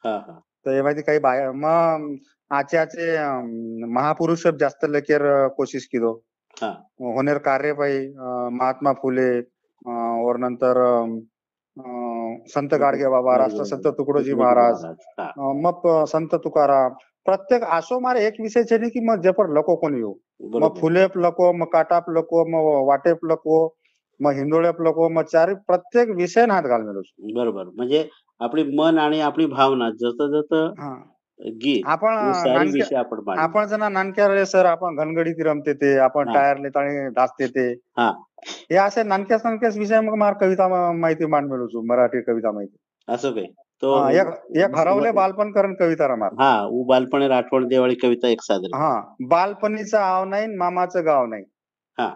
हा हा तर हे माहिती काही बाहेर मग आचे महापुरुष जास्त लेकेर कोशिश किदो हा होनेर कार्य पाई महात्मा फुले और नंतर संत गाडगे बाबा राष्ट्रसंत तुकडोजी महाराज हा मग संत तुकाराम प्रत्येक आसो मारे एक विषय छे की मग जे पण लको कोणी येऊ मग बरोबर फुलेप लको मग काटाप लको मग वाटेप लको मग हिंदोळ्याप लको मग चारी प्रत्येक विषय हात घालमेलो. बरोबर म्हणजे आपली मन आणि आपली भावना जसं जसं हा गीत आपण हे सारी नानक्या विषय आपण मांडले. आपण जण नानक्या रे सर आपण घनगडीत रमते ते आपण हा. टायर नेतानी धाचते ते हा हे असे नानक्याच नानक्याच विषय मग मार कविता माहिती मांडमेलो छू मराठी कविता माहिती. असं काही तो हा एक हरवले बालपण करण कविता रमार. हा उ बालपणे आठवण दिवाळी कविता एक सादर. हा बालपणीचं आव नाही न मामाचं गाव नाही. हा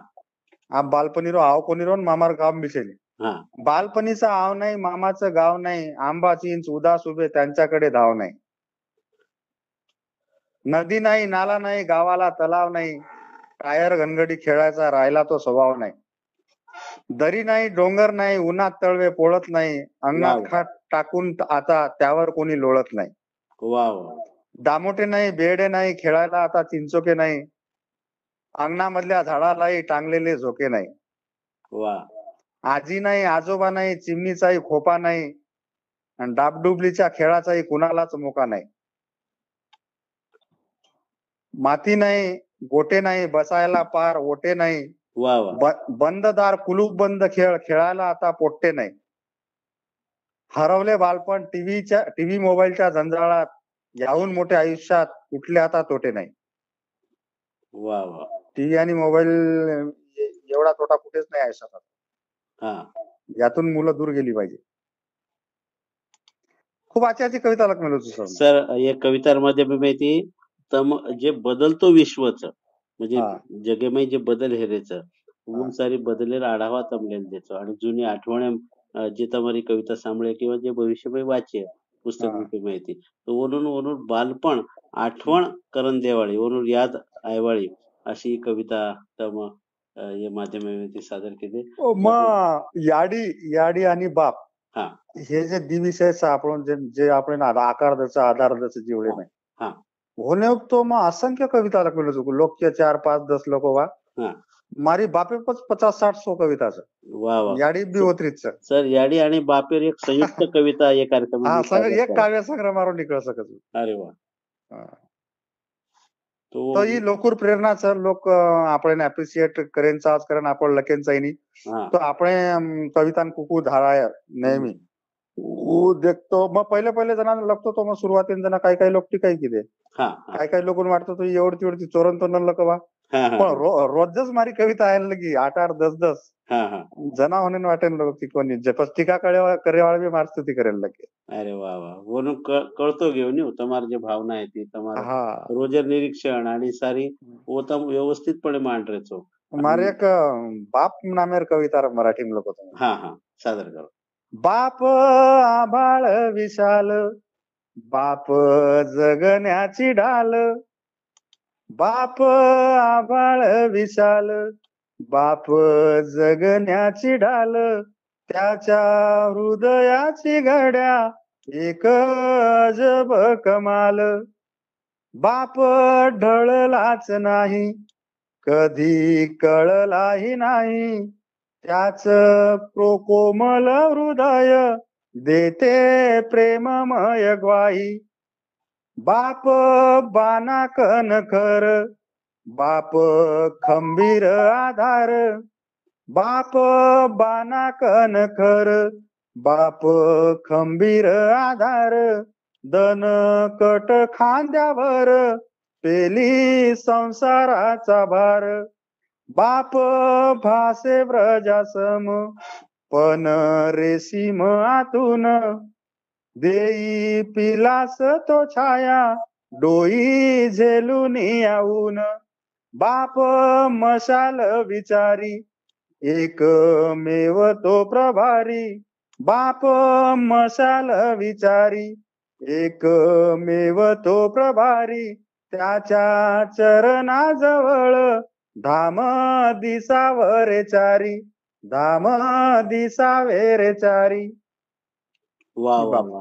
आ बालपणीरो आव कोणीरो न मामार गाव मिशेली. हा बालपणीचं आव नाही मामाचं गाव नाही आंबा चिंच उदास उभे त्यांच्याकडे धाव नाही. नदी नाही नाला नाही गावाला तलाव नाही टायर घनगडी खेळायचा राहिला तो स्वभाव नाही. दरी नाही डोंगर नाही उन्हात तळवे पोळत नाही अंगणात वाव. खाट टाकून आता त्यावर कोणी लोळत नाही. वा वा दामोटे नाही बेडे नाही खेळायला आता चिंचोके नाही अंगणामधल्या झाडालाही टांगलेले झोके नाही. वा आजी नाही आजोबा नाही चिमणीचाही खोपा नाही आणि डाबडुबलीच्या खेळाचाही कुणालाच मोका नाही. माती नाही गोटे नाही बसायला पार ओटे नाही वा वा बंददार कुलूप बंद खेळ खेळायला आता पोट्टे नाही. हरवले बालपण टीव्ही मोबाईलच्या जंजाळात याहून मोठ्या आयुष्यात कुठले आता तोटे नाही. वा वा टीव्ही आणि मोबाईल एवढा तोटा कुठेच नाही आयुष्यात. हा यातून मुलं दूर गेली पाहिजे. खूप आजची कविता लग मिळू सर. सर या कवितांमध्ये मी माहिती तम जे बदलतो विश्वच म्हणजे हा. जगेमय जे बदल हेरेचं हा. खूप सारी बदलेर आढावा तमलेल देतो आणि जुनी आठवण जे તમારી कविता सांभळे किंवा जे भविष्यमय वाचे पुस्तक हा. रूपी माहिती तर वरून वरून बालपण आठवण करण देवाळी वरून याद आयवाळी अशी कविता तम या माध्यमामध्ये सादर केली. मग याडी आणि बाप हा हे जे दिविषय आपण जे आपण आकार द्यायचा आधार द्यायचं जेवढे नाही हा होणे तो मग असंख्य कविता मिळू शकू लोक 4-5-10 लोक वा हा मारी बापे 50-60 कविताच वा वा याडी बी होत्रीच सर याडी आणि बापेर एक संयुक्त कविता या हा कार्यक्रमामध्ये सगळं सादर एक करा. काव्य संग्रह मारून निकळ सकत. अरे वा तो ही लोकूर प्रेरणाचं लोक आपण अप्रिशिएट करेन आज कारण आपण लकेन चाईनी हा तो आपण कवितान कुकू धाराय नेहमी देखतो मग पहिले जणांना लागतो तो मग सुरुवातीला जण काही लोक ती काही किती हा हा काही लोक वाटतो तो एवढी चोरण तो न लकवा हा हा पण रोजच मारी कविता आहे लगी 8-10 हा हा जना होणे वाटेल लोक ती कोणी जपस्तिका करेवाळ बी मारतो ती करेल लगे. अरे वा वा वरून कळतो घेऊन येऊ तुम्हाला जे भावना आहे ती तुम्हाला हा रोजर निरीक्षण आणि सारी उत्तम व्यवस्थितपणे मांडरेचो. मारे एक बाप नामेर कविता मराठी लोक हा हा सादर करो. बाप आभाळ विशाल बाप जगण्याची ढाल बाप आभाळ विशाल बाप जगण्याची ढाल त्याच्या हृदयाची घड्या एक अजब कमाल बाप ढळलाच नाही कधी कळलाही नाही त्याच कोमल हृदय देते प्रेममय ग्वाही बाप बाना कणखर बाप खंबीर आधार बाप बाना कणखर बाप खंबीर आधार दन कट खांद्यावर पेली संसाराचा भार बाप भासे व्रजासम पण रेशीम आतून देई पिलास तो छाया डोई झेलून याऊन बाप मशाल विचारी एकमेव तो प्रभारी बाप मशाल विचारी एकमेव तो प्रभारी त्याच्या चरणाजवळ धाम दिसावरे चारी धाम दिसावे चारी. वा वा वा,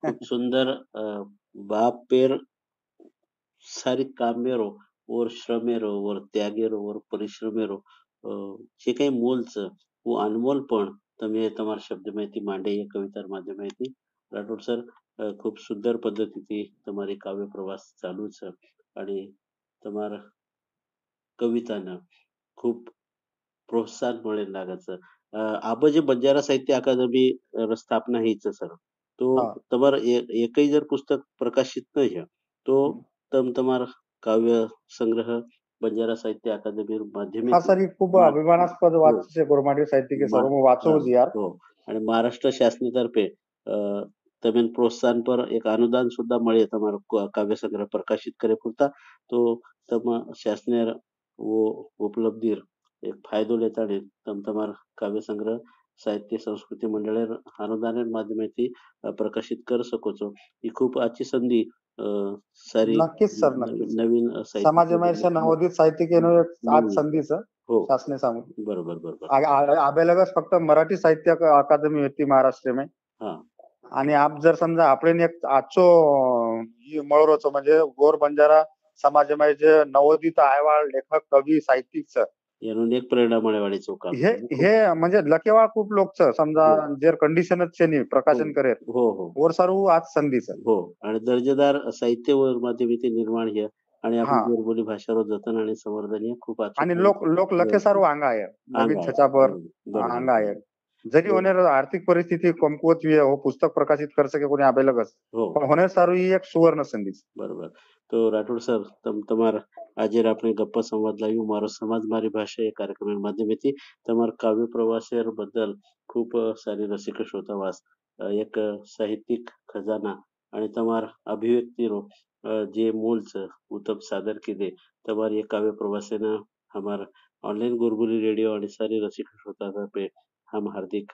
खूप सुंदर. बाप पेर सारी कामेरो और श्रमेरो और त्यागेरो और परिश्रमेरो જે કઈ મોલ છે वो अनमोल પણ તમે તમારા શબ્દ માહિતી માંડે એ કવિતા માધ્યમ માહિતી. રાઠોડ સર, ખૂબ સુંદર પદ્ધતિથી તમારી કાવ્ય પ્રવાસ ચાલુ છે અને તમારા કવિતાને ખૂબ પ્રોત્સાહન મળે લાગે છે. આપણે જે બંજારા સાહિત્ય અકાદમી સ્થાપના થઈ છે સર, તો તમારા એકઈ જર પુસ્તક પ્રકાશિત નહીં છે તો તમે તમારા કાવ્ય સંગ્રહ બંજારા સાહિત્ય અકાદમી માધ્યમિક हा सर, ही खूप अभिमानास्पद वाचते कोरमाटी साहित्य के सर्व वाचवू यार. हो, आणि महाराष्ट्र शासनातर्फे તમે પ્રોત્સાહન પર એક અનુદાન સુદ્धा મળે તમારો કાવ્ય સંગ્રહ પ્રકાશિત કરે પૂરતા. તો તમે શાસને वो उपलब्धी एक फायदो लेता તમે તમારા કાવ્ય સંગ્રહ સાહિત્ય સંસ્કૃતિ મંડળે અનુદાન માધ્યમેથી પ્રકાશિત કરી શકો છો. ही खूप आजची संधी सारी नक्कीच सर, नक्कीच. नवीन समाजमायच्या नवोदित साहित्यिकेनं एक आज संधीचं हो, शासने सांगू. बरोबर बरोबर. आबेलगच फक्त मराठी साहित्य अकादमी होती महाराष्ट्र में. हा, आणि आप जर समजा आपण एक आजचो मळरोचो म्हणजे गोर बंजारा समाजमायचे नवोदित अहवाल लेखक कवी साहित्यिक यानं एक प्रेरणा मिळवायचं काम. हे म्हणजे लकेवाळ खूप लोक समजा जर कंडिशनच छेनी प्रकाशन करेल हो हो वर सर्व आज संधीच हो, आणि दर्जेदार साहित्य माध्यमाचे निर्माण हे आणि आपण गोरबोली भाषावर जतन आणि संवर्धन हे खूप आणि लोक लके सर्व अंग आहे नवीन छचापर अंग आहे. जरी होणे आर्थिक परिस्थिती कमकुवत हो पुस्तक प्रकाशित कर सके कोणी आबेलगच पण होणे सारू ही एक सुवर्ण संधी. बरोबर. તો રાઠોડ સર, તમારા આજે આપણે ગપ્પા સંવાદ લાવ્યું મારો સમાજ મારી ભાષા એ કાર્યક્રમ માધ્યમેથી તમારા કાવ્ય પ્રવાસે બદલ ખૂબ સારી રસિક શ્રોતાવાસ એક સાહિત્યિક ખજાના અને તમારા અભિવ્યક્તિનો જે મૂળ છે હું તમ સાદર કીધે તમારી એક કાવ્ય પ્રવાસેના અમારા ऑनलाईन गोरगुली रेडिओ आणि सारी रसिक श्रोतातर्फे हम हार्दिक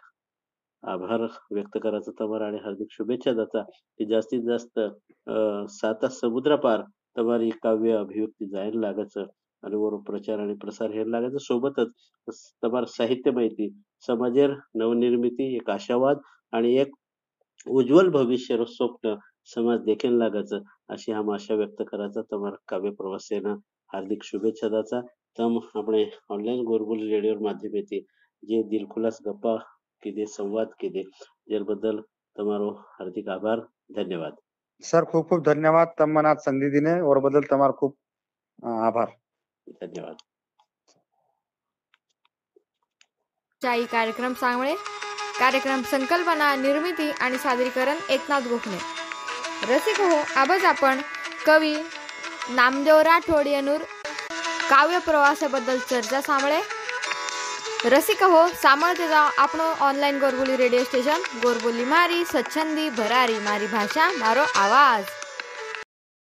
आभार व्यक्त करायचा તમારા आणि हार्दिक शुभेच्छा देता की जास्तीत जास्त 7 समुद्र पार તમારી કાવ્ય અભિવ્યક્તિ જાહેર લાગે છે અને ઓરો પ્રચાર અને પ્રસાર હેર લાગે છે. सोबतच તમારા સાહિત્ય માહિતી સમાજેર નવનિર્मिती एक आशावाद आणि एक उज्ज्वल भविष्याचं स्वप्न समाज देखील लागायचं अशी हम आशा व्यक्त करायचा. તમારા કાવ્ય પ્રવાસેના हार्दिक शुभेच्छा दाचा. तम આપણે ऑनलाईन गोरगुली रेडिओ माध्यमेથી જે દિલખુલાસ ગપ્પા કીધે સંવાદ કીધે જેબद्दल તમારો हार्दिक आभार, धन्यवाद. सर खूप खूप धन्यवाद. तम मनात संधी दिने और बदल तुम्हारा खूप आभार, धन्यवाद. चाई कार्यक्रम सांगळे कार्यक्रम संकल्पना निर्मिती आणि सादरीकरण एकनाथ गोखणे. रसिक हो, आबज आपण कवी नामदेव राठोड यांूर काव्य प्रवासाबद्दल चर्चा सांभळे. रसिक हो, सामळते जाओ आपण ऑनलाईन गोरबोली रेडिओ स्टेशन गोरबोली मारी स्वच्छंदी भरारी मारी भाषा मारो आवाज.